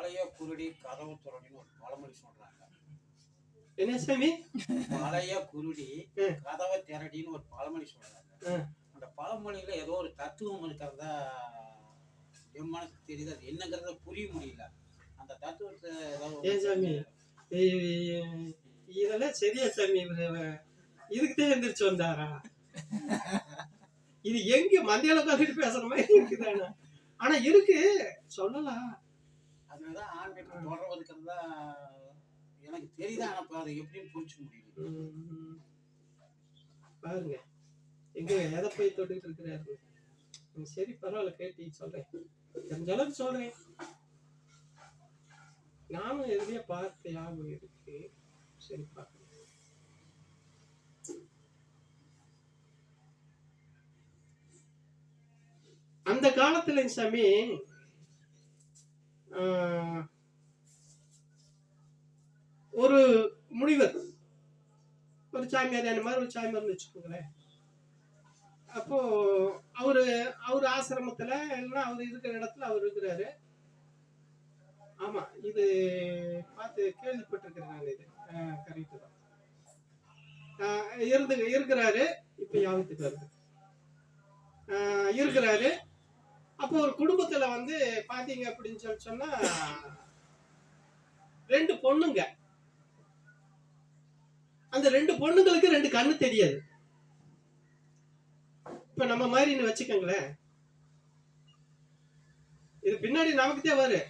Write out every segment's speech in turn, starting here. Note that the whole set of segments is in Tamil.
மலைய குருடி கதவு துறடின்னு ஒரு பழமொழி சொல்றாங்க. என்ன சாமி? மலைய குருடி கதவை திரடின்னு ஒரு பழமொழி சொல்றாங்க. அந்த பழமொழியில ஏதோ ஒரு தத்துவம் இருக்கிறதா என் மனசுக்கு தெரியுது. அது என்னங்கிறத புரிய முடியல. அந்த தத்துவத்தை ஏன் சாமி இதெல்லாம் சரியா சாமி? இதுக்குதான் எந்திரிச்சு வந்தாரா? இது எங்க மத்தியால உட்காந்துட்டு பேசுற மாதிரி இருக்குதானா? ஆனா இருக்கு, சொல்லலாம். அதுதான் ஆன்மீகம் தொடர்வதுக்கிறதா எனக்கு தெரியுது. ஆனா அதை எப்படின்னு புரிஞ்சுக்க முடியல. பாருங்க எங்க எதை போய் தொட்டுட்டு இருக்கிறாரு. சரி பரவாயில்ல, கேட்டு சொல்றேன், தெரிஞ்ச அளவுக்கு சொல்றேன். நானும் எதுலயே பார்த்து ஞாபகம் இருக்கு. சரி பார்க்க. அந்த காலத்துல சாமி ஒரு முனிவர், ஒரு சாமியார், அந்த மாதிரி ஒரு சாமியார்னு வச்சுக்கோங்களேன். அப்போ அவரு ஆசிரமத்துல இல்லைன்னா அவர் இருக்கிற இடத்துல அவர் இருக்கிறாரு. ஆமா, இது பார்த்து கேள்விப்பட்டிருக்கிறேன் நான். இது கரெக்ட் தான். இருக்கிறாரு. இப்ப யாபத்துக்கு வருது. இருக்கிறாரு. அப்போ ஒரு குடும்பத்துல வந்து பாத்தீங்க அப்படின்னு சொன்னா 2 பொண்ணுங்க. அந்த 2 பொண்ணுங்களுக்கு 2 கண்ணு தெரியாது. இப்ப நம்ம மாதிரின்னு வச்சுக்கோங்களேன். இது பின்னாடி நமக்குதே வரும்.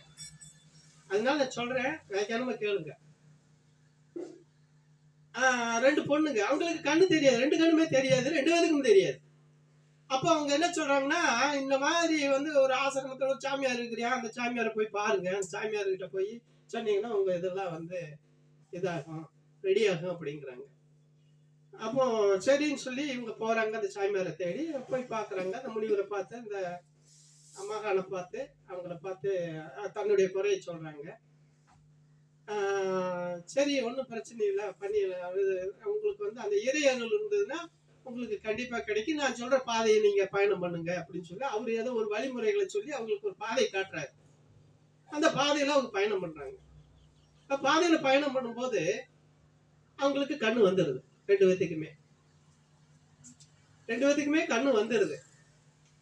அதனால நான் சொல்றேன், வேக்கானமா கேளுங்க. 2 பொண்ணுங்க, அவங்களுக்கு கண்ணு தெரியாது. 2 கண்ணுமே தெரியாது, 2 பேருக்கும் தெரியாது. அப்ப அவங்க என்ன சொல்றாங்கன்னா, இந்த மாதிரி வந்து ஒரு ஆசிரமத்துல ஒரு சாமியார் இருக்கிறியா, அந்த சாமியாரை போய் பாருங்க. அந்த சாமியார் கிட்ட போய் சொன்னீங்கன்னா உங்க இதெல்லாம் வந்து இதாகும், ரெடி ஆகும் அப்படிங்கிறாங்க. அப்போ சரின்னு சொல்லி இவங்க போறாங்க. அந்த சாமியாரை தேடி போய் பாக்குறாங்க. அந்த முனிவரை பார்த்து, இந்த மகானை பார்த்து, அவங்கள பார்த்து தன்னுடைய குறையை சொல்றாங்க. சரி, ஒன்றும் பிரச்சனை இல்லை, பண்ணி உங்களுக்கு வந்து அந்த இறையருள் இருந்ததுன்னா உங்களுக்கு கண்டிப்பா கிடைக்கும். நான் சொல்ற பாதையை நீங்க பயணம் பண்ணுங்க அப்படின்னு சொல்லி அவரு ஏதோ ஒரு வழிமுறைகளை சொல்லி அவங்களுக்கு ஒரு பாதையை காட்டுறாரு. அந்த பாதையில அவங்க பயணம் பண்றாங்க. பாதையில பயணம் பண்ணும்போது அவங்களுக்கு கண்ணு வந்துடுது. 2 பேத்துக்குமே கண்ணு வந்துடுது.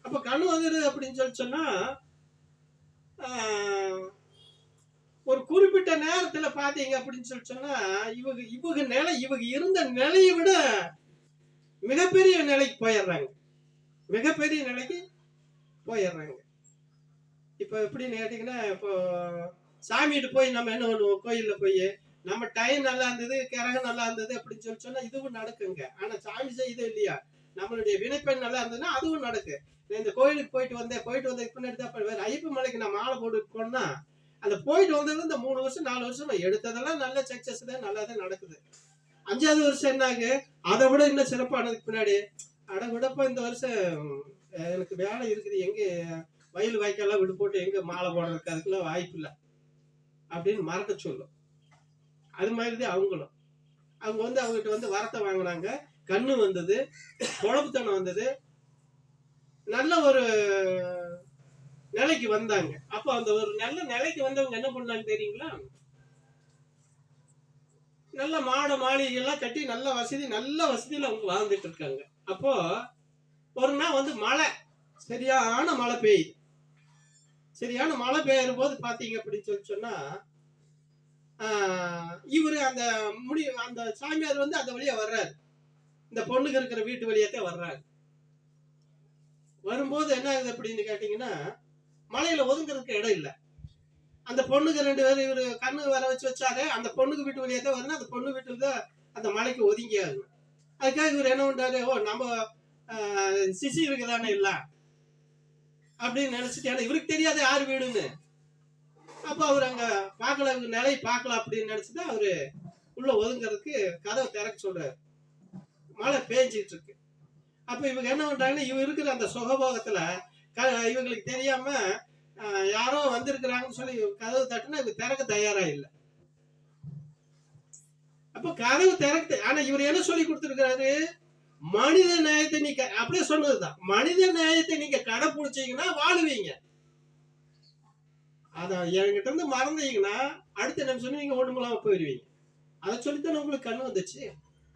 அப்ப கண்ணு வந்துடுது அப்படின்னு சொன்னா ஒரு குறிப்பிட்ட நேரத்துல பாத்தீங்க அப்படின்னு சொன்னா இவங்க இருந்த நிலையை விட மிகப்பெரிய நிலைக்கு போயிடுறாங்க. மிகப்பெரிய நிலைக்கு போயிடுறாங்க. இப்ப எப்படின்னு கேட்டீங்கன்னா, இப்போ சாமிகிட்ட போய் நம்ம என்ன பண்ணுவோம், கோயில்ல போய் நம்ம டைம் நல்லா இருந்தது, கிரகம் நல்லா இருந்தது அப்படின்னு சொன்னா இதுவும் நடக்குங்க. ஆனா சாமி செய்யுது இல்லையா, நம்மளுடைய வினைப்பெண் நல்லா இருந்ததுன்னா அதுவும் நடக்கு. இந்த கோயிலுக்கு போயிட்டு வந்ததுக்கு பின்னாடி தான் வேற ஐயப்ப மலைக்கு நான் மாலை போட்டு போனா, அந்த போயிட்டு வந்தது இந்த 3 வருஷம் 4 வருஷம் எடுத்ததெல்லாம் நல்ல சக்சஸ் தான், நல்லா தான் நடக்குது. 5வது வருஷம் என்னாங்க, அதை விட இன்னும் சிறப்பானதுக்கு பின்னாடி அட விடப்ப இந்த வருஷம் எனக்கு வேலை இருக்குது, எங்க வயல் வாய்க்கெல்லாம் விடு போட்டு எங்க மாலை போடுறதுக்கு அதுக்கெல்லாம் வாய்ப்பு இல்லை அப்படின்னு மறக்க சொல்லும். அது மாதிரிதான் அவங்களும். அவங்க வந்து அவங்ககிட்ட வந்து வரத்தை வாங்கினாங்க, கண்ணு வந்தது, குழப்புத்தனம் வந்தது, நல்ல ஒரு நிலைக்கு வந்தாங்க. அப்ப அந்த ஒரு நல்ல நிலைக்கு வந்தவங்க என்ன பண்ணாங்க தெரியுங்களா, நல்ல மாளிகை எல்லாம் கட்டி நல்ல வசதியில அவங்க வாழ்ந்துட்டு இருக்காங்க. அப்போ ஒரு நாள் வந்து சரியான மழை பெய்யுது. சரியான மழை பெய்யும் போது பாத்தீங்க அப்படின்னு சொன்னா இவரு அந்த சாமியார் வந்து அந்த வழியா வர்றாரு. இந்த பொண்ணுக்கு இருக்கிற வீட்டு வழியாத்தான் வர்றாரு. வரும்போது என்ன ஆகுது அப்படின்னு கேட்டீங்கன்னா, மலையில ஒதுங்கிறதுக்கு இடம் இல்லை. அந்த பொண்ணுக்கு 2 பேரும் இவரு கண்ணு வர வச்சாரு. அந்த பொண்ணுக்கு வீட்டு வழியாத்தான் வரணும். அந்த பொண்ணு வீட்டுல தான் அந்த மலைக்கு ஒதுங்கி ஆகணும். அதுக்காக இவர் என்ன பண்றாரு, நம்ம சிசி இருக்குதானே இல்ல அப்படின்னு நினைச்சிட்டு, ஏன்னா இவருக்கு தெரியாது யாரு வீடுன்னு. அப்ப அவர் அங்க பார்க்கல, நிலை பார்க்கலாம் அப்படின்னு நினைச்சுட்டு அவரு உள்ள ஒதுங்கிறதுக்கு கதவை திறக்க சொல்றாரு. மழை பேஞ்சிட்டு இருக்கு. அப்ப இவங்க என்ன பண்றாங்கன்னா, இவங்க இருக்கிற அந்த சுகபோகத்துல இவங்களுக்கு தெரியாம யாரோ வந்திருக்கிறாங்கன்னு சொல்லி கதவு தட்டுனா இவங்க திறக்க தயாரா இல்லை. அப்ப கதவு திறக்க, ஆனா இவர் என்ன சொல்லி கொடுத்திருக்கிறாரு, மனித நேயத்தை நீங்க அப்படியே சொன்னதுதான், மனித நேயத்தை நீங்க கடைபிடிச்சீங்கன்னா வாழுவீங்க. அதை என்கிட்ட இருந்து மறந்தீங்கன்னா அடுத்த நிமிஷம் நீங்க ஒண்ணுமில்லாம போயிடுவீங்க. அதை சொல்லித்தானே உங்களுக்கு கண்ணு வந்துச்சு.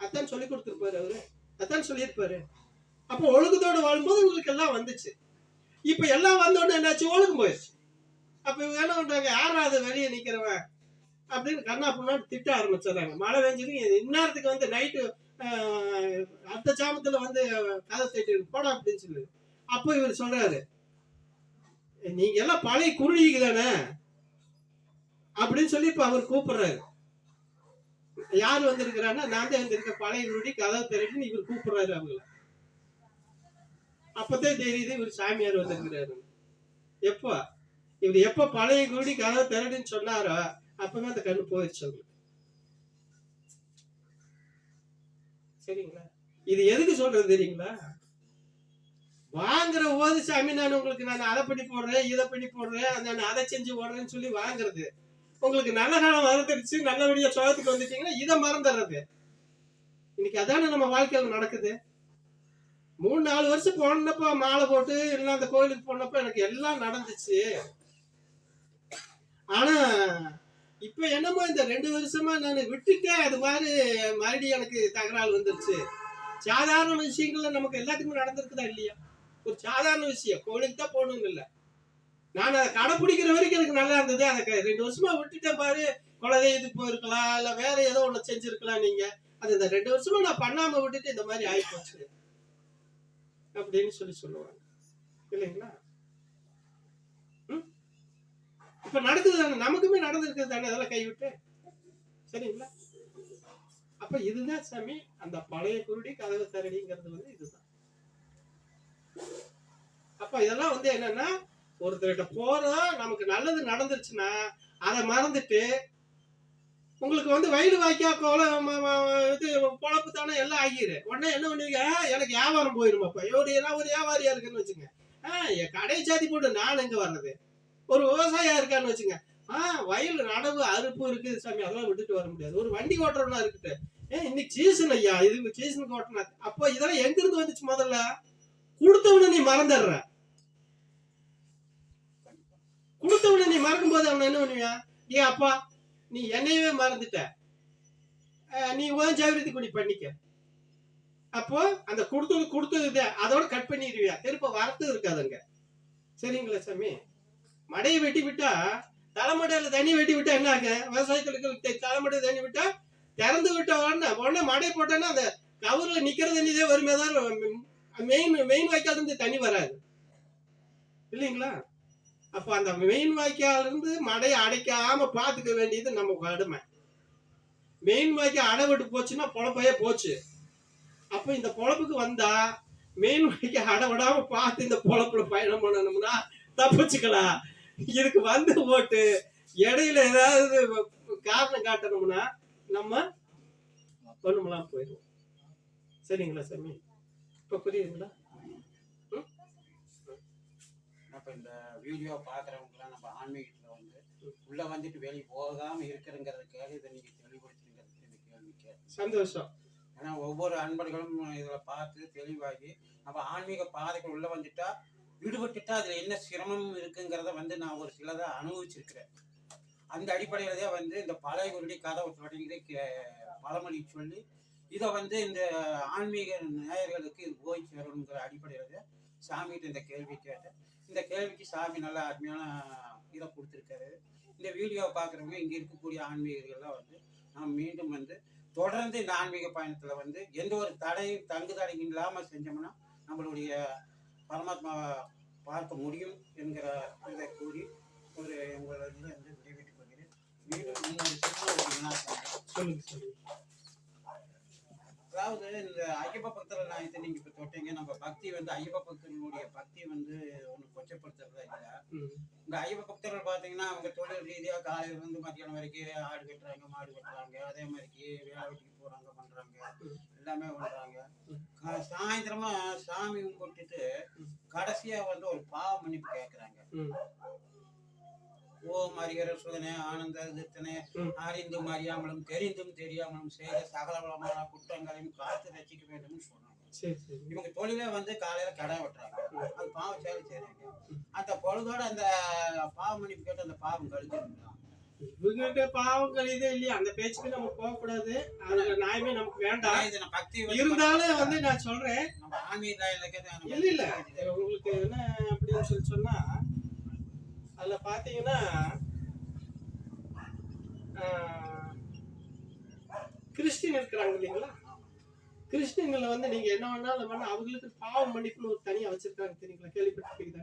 அதான் சொல்லி கொடுத்துருப்பாரு அவரு, அதான் சொல்லியிருப்பாரு. அப்போ ஒழுக்கத்தோட வாழும்போது உங்களுக்கு எல்லாம் வந்துச்சு. இப்ப எல்லாம் வந்தோடனே என்னாச்சு, ஒழுக்கம் போயிடுச்சு. அப்ப இவங்க என்ன பண்றாங்க, யாரா அது வெளியே நிக்கிறவன் அப்படின்னு கண்ணா புண்ணாட்டு திட்ட ஆரம்பிச்சிடறாங்க. மழை பெஞ்சது இந்நேரத்துக்கு வந்து நைட்டு அடுத்த ஜாமத்துல வந்து கதை தட்டி போடா அப்படின்னு சொல்லு. அப்போ இவர் சொல்றாரு, நீங்க எல்லாம் பழைய குருவிக்கு தானே அப்படின்னு சொல்லி இப்ப அவர் கூப்பிடுறாரு. யாரு வந்திருக்கிறான்னா, நான் தான் வந்திருக்கேன் பழைய குருடி கதை திரட்டின்னு இவர் கூப்பிடுறாரு அவங்கள. அப்பதான் தெரியுது இவர் சாமியார் வந்திருக்கிறாரு. எப்போ இவர் எப்ப பழைய குருடி கதை திரட்டுன்னு சொன்னாரோ அப்பவே அந்த கண்ணு போயிடுச்சு அவங்களுக்கு. சரிங்களா? இது எதுக்கு சொல்றது தெரியுங்களா? வாங்குற போது சாமி நான் உங்களுக்கு நான் அதை பண்ணி போடுறேன், இதை பண்ணி போடுறேன், நான் அதை செஞ்சு போடுறேன்னு சொல்லி வாங்குறது. உங்களுக்கு நல்ல காலம் மறந்துடுச்சு, நல்லபடியா சோகத்துக்கு வந்துட்டீங்கன்னா இதை மறந்துடுறது. இன்னைக்கு அதானே நம்ம வாழ்க்கையில நடக்குது. 3-4 வருஷம் போனப்ப மாலை போட்டு இல்லை அந்த கோயிலுக்கு போனப்ப எனக்கு எல்லாம் நடந்துச்சு. ஆனா இப்ப என்னமோ இந்த 2 வருஷமா நான் விட்டுட்டேன், அது மாதிரி மறுபடியும் எனக்கு தகராறு வந்துருச்சு. சாதாரண விஷயங்கள்ல நமக்கு எல்லாத்துக்குமே நடந்திருக்குதா இல்லையா? ஒரு சாதாரண விஷயம், கோயிலுக்கு தான் போகணும்னு இல்லை, நான் அதை கடைப்பிடிக்கிற வரைக்கும் எனக்கு நல்லா இருந்தது. அதை 2 வருஷமா விட்டுட்டேன் பாரு. குலதெய்வத்துக்கு போயிருக்கலாம், இல்ல வேற ஏதோ ஒண்ணு செஞ்சிருக்கலாம். நீங்க அது இந்த 2 வருஷமா நான் பண்ணாம விட்டுட்டு இந்த மாதிரி ஆயிப்போச்சு அப்படின்னு சொல்லுவாங்க இல்லைங்களா? இப்ப நடக்குது தானே, நமக்குமே நடந்திருக்குது தானே, அதெல்லாம் கைவிட்டு. சரிங்களா? அப்ப இதுதான் சாமி அந்த பழைய குருடி கதவு தரடிங்கிறது வந்து இதுதான். அப்ப இதெல்லாம் வந்து என்னன்னா, ஒருத்தர்கிட்ட போறோம், நமக்கு நல்லது நடந்துருச்சுன்னா அதை மறந்துட்டு உங்களுக்கு வந்து வயலு வாய்க்கா இது பொழப்பு தானே எல்லாம் ஆகிரு. உடனே என்ன பண்ணுவீங்க, எனக்கு வியாபாரம் போயிருமாப்பா. ஒரு வியாபாரியா இருக்குன்னு வச்சுங்க, என் கடை சாத்தி போட்டு நான் எங்க வர்றது. ஒரு விவசாயியா இருக்கான்னு வச்சுங்க, வயல் நடவு அறுப்பு இருக்குது சாமி, அதெல்லாம் விட்டுட்டு வர முடியாது. ஒரு வண்டி ஓட்டுறவனா இருக்குது, இன்னைக்கு சீசன் ஐயா, இது சீசனுக்கு ஓட்டுனா. அப்போ இதெல்லாம் எங்க இருந்து வந்துச்சு? முதல்ல கொடுத்தவன நீ மறந்துடுற. கொடுத்தவன நீ மறக்கும் போது அவன் என்ன பண்ணுவியா, அப்பா நீ என்னையவே மறந்துட்ட, நீ உன் ஜாகிரதை நீ பண்ணிக்க. அப்போ அந்த கொடுத்தது அதோட கட் பண்ணிடுவியா, திருப்ப வரத்து இருக்காதுங்க. சரிங்களா சாமி? மடையை வெட்டி விட்டா, தலைமடையில தண்ணி வெட்டி விட்டா என்ன ஆக, விவசாயத்துக்கு தலைமடை தண்ணி விட்டா திறந்து விட்ட உடனே மடை போட்டோன்னா அந்த கவர்ல நிக்கிற தண்ணிதே வருமே தான், மெயின் வாய்க்கால் இருந்து தண்ணி வராது இல்லைங்களா? அப்ப அந்த மெயின் வாய்க்கால் இருந்து மடையை அடைக்காம பாத்துக்க வேண்டியது நம்ம கடமை. மெயின் வாய்க்கால் அடை விட்டு போச்சுன்னா பொழப்பையே போச்சு. அப்ப இந்த பொழப்புக்கு வந்தா மெயின் வாய்க்கால் அடை விடாம பார்த்து இந்த பொழப்புல பயணம் பண்ணணும்னா தப்பிச்சுக்கலாம். இதுக்கு வந்து போட்டு இடையில ஏதாவது காரணம் காட்டணும்னா நம்ம ஒண்ணுமெல்லாம் போயிடுவோம். சரிங்களா சாமி? இப்ப புரியுதுங்களா? அப்ப இந்த வீடியோ பாக்குறவங்கலாம் நம்ம ஆன்மீகத்துல வந்து உள்ள வந்துட்டு வெளியே போகாம இருக்கிறங்கிறதுக்காக இதை நீங்க தெளிவுபடுத்துங்கிறதுக்கு இந்த கேள்வி கேட்க சந்தோஷம். ஏன்னா ஒவ்வொரு அன்பர்களும் இதில் பார்த்து தெளிவாகி நம்ம ஆன்மீக பாதைக்கு உள்ள வந்துட்டா விடுபட்டுட்டா அதுல என்ன சிரமம் இருக்குங்கிறத வந்து நான் ஒரு சிலதை அனுபவிச்சிருக்கிறேன். அந்த அடிப்படையில தான் வந்து இந்த பழைய குருடி கதவை தொடங்கிற பழமொழி சொல்லி இதை வந்து இந்த ஆன்மீக நேயர்களுக்கு இது போய் சேரணுங்கிற அடிப்படையில தான் சாமிகிட்ட இந்த கேள்வி கேட்டேன். இந்த கேள்விக்கு சாமி நல்ல அருமையான இதை கொடுத்துருக்காரு. இந்த வீடியோவை பார்க்குறவங்க இங்கே இருக்கக்கூடிய ஆன்மீகர்கள்லாம் வந்து நாம் மீண்டும் வந்து தொடர்ந்து இந்த ஆன்மீக பயணத்தில் வந்து எந்த ஒரு தங்கு இல்லாமல் செஞ்சோம்னா நம்மளுடைய பரமாத்மாவை பார்க்க முடியும் என்கிற இதை கூறி ஒரு உங்களிடம் வந்து விடைபெற்றுக் கொள்கிறேன். மீண்டும் சொல்லுங்க. அதாவது இந்த ஐயப்ப பக்தர்கள் நாயத்தை நீங்க இப்ப தொட்டீங்க. நம்ம பக்தி வந்து ஐயப்ப பக்தர்களுடைய பக்தி வந்து ஒண்ணு கொச்சப்படுத்துறதா இல்ல. இந்த ஐயப்ப பக்தர்கள் பாத்தீங்கன்னா அவங்க தொழில் ரீதியா காலையில இருந்து மத்தியானம் வரைக்கும் ஆடு கட்டுறாங்க, மாடு கட்டுறாங்க, அதே மாதிரிக்கு வேலை வெட்டிக்கு போறாங்க, பண்றாங்க, எல்லாமே பண்றாங்க. சாயந்தரமா சாமி கும்பிட்டுட்டு கடைசியா வந்து ஒரு பாவ மன்னிப்பு கேட்கறாங்க. ஓம் ஹரிஹர சுதனே ஆனந்த தீர்த்தனே, அறிந்தும் அறியாமலும் தெரிந்தும் தெரியாமலும் செய்த சகலபலமான குற்றங்களையும் காத்து ரசிக்க வேண்டும் சொன்னாங்க. சரி சரி. இவங்க தொழிலே வந்து காலையில கடை வெட்டுறாங்க, அது பாவம் சேவை செய்றாங்க. அந்த பொழுதோட அந்த பாவ மன்னிப்பு கேட்டு அந்த பாவம் கழிஞ்சிருங்களா? இவங்ககிட்ட பாவம் கழியுதே இல்லையா அந்த பேச்சுக்கு நம்ம போகக்கூடாது. அதுல நியாயமே நமக்கு வேண்டாம். இது நான் பக்தி வந்து இருந்தாலும் வந்து நான் சொல்றேன், நம்ம ஆன்மீக இலக்கியத்தை இல்ல இல்ல உங்களுக்கு என்ன அப்படின்னு சொல்லி சொன்னா, அதுல பாத்தீங்கன்னா கிறிஸ்டின் இருக்கிறாங்க இல்லைங்களா, கிறிஸ்டின்ல வந்து நீங்க என்ன வேணாலும் பண்ண அவங்களுக்கு பாவம் மன்னிப்புன்னு ஒரு தனியா வச்சிருக்காங்க தெரியுங்களா, கேள்விப்பட்டிருக்கீங்க.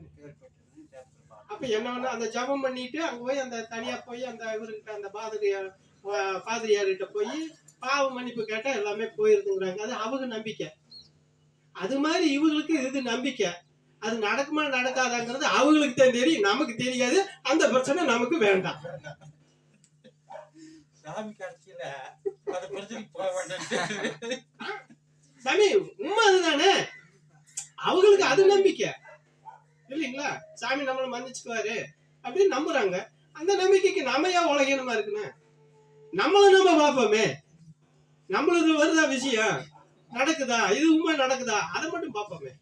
அப்ப என்ன வேணா அந்த ஜபம் பண்ணிட்டு அங்க போய் அந்த தனியா போய் அந்த இவர்கிட்ட அந்த பாதிரியார்கிட்ட போய் பாவ மன்னிப்பு கேட்டா எல்லாமே போயிருதுங்கிறாங்க. அது அவங்க நம்பிக்கை. அது மாதிரி இவங்களுக்கு இது நம்பிக்கை. அது நடக்குமா நடக்காதாங்கிறது அவங்களுக்கு தான் தெரியும், நமக்கு தெரியாது. அந்த பிரச்சனை நமக்கு வேண்டாம். சாமி கடைசியில அதை பிரச்சனைக்கு போக வேண்டாம். சாமி உண்மை அதுதானே, அவங்களுக்கு அது நம்பிக்கை இல்லைங்களா, சாமி நம்மளை மன்னிச்சுக்குவாரு அப்படின்னு நம்புறாங்க. அந்த நம்பிக்கைக்கு நம்ம ஏன் உலகீனமா இருக்குன்னு நம்மளும் நம்ம பார்ப்போமே, நம்மளுக்கு வருதா விஷயம் நடக்குதா, இது உண்மை நடக்குதா, அதை மட்டும் பார்ப்போமே.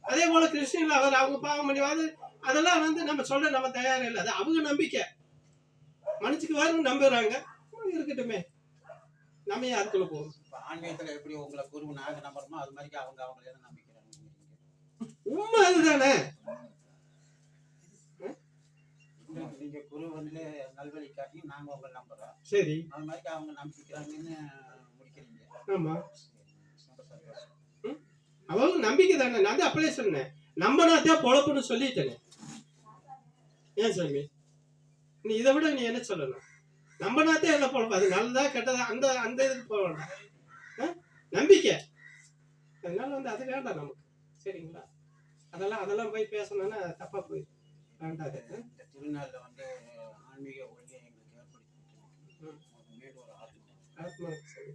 அதே போல கிறிஸ்டின்ல அவங்க பாவம் பண்ணிவாது அதெல்லாம் வந்து நம்ம சொல்ல நம்ம தயாரா இல்லை. அது அவங்க நம்பிக்கை, மன்னிச்சுக்குவாருன்னு நம்புறாங்க, இருக்கட்டுமே. நம்ம ஏன் அதுக்குள்ள போகணும்? ஆன்மீகத்துல எப்படி உங்களை குரு நாங்க நம்புறோமோ அது மாதிரி அவங்க அவங்களே தான் நம்பிக்கிறாங்க. உண்மை அதுதானே. நீங்க குரு வந்து நல்வழி காட்டி நாங்க உங்களை நம்புறோம், சரி, அது மாதிரி அவங்க நம்பிக்கிறாங்கன்னு முடிக்கிறீங்க. ஆமா, ரொம்ப சந்தோஷம். அவங்க நம்பிக்கை தானே. நான் அப்படியே சொன்னேன், நம்பனாத்தான் பொழப்புன்னு சொல்லிட்டேனே. ஏன் சாமி நீ இதை விட நீ என்ன சொல்லணும்? நம்பனாத்தான் என்ன பொழப்பு, அது நல்லதா கெட்டதா அந்த அந்த இதுக்கு போக வேண்டாம். நம்பிக்கை, அதனால வந்து அது வேண்டாம் நமக்கு, சரிங்களா. அதெல்லாம் போய் பேசணும்னா தப்பா போய் வேண்டாது. இந்த திருநாள்ல வந்து ஆன்மீக ஒழுங்கை எங்களுக்கு ஏற்படுத்தி கொடுத்து மேலும் ஒரு ஆத்மா சரி.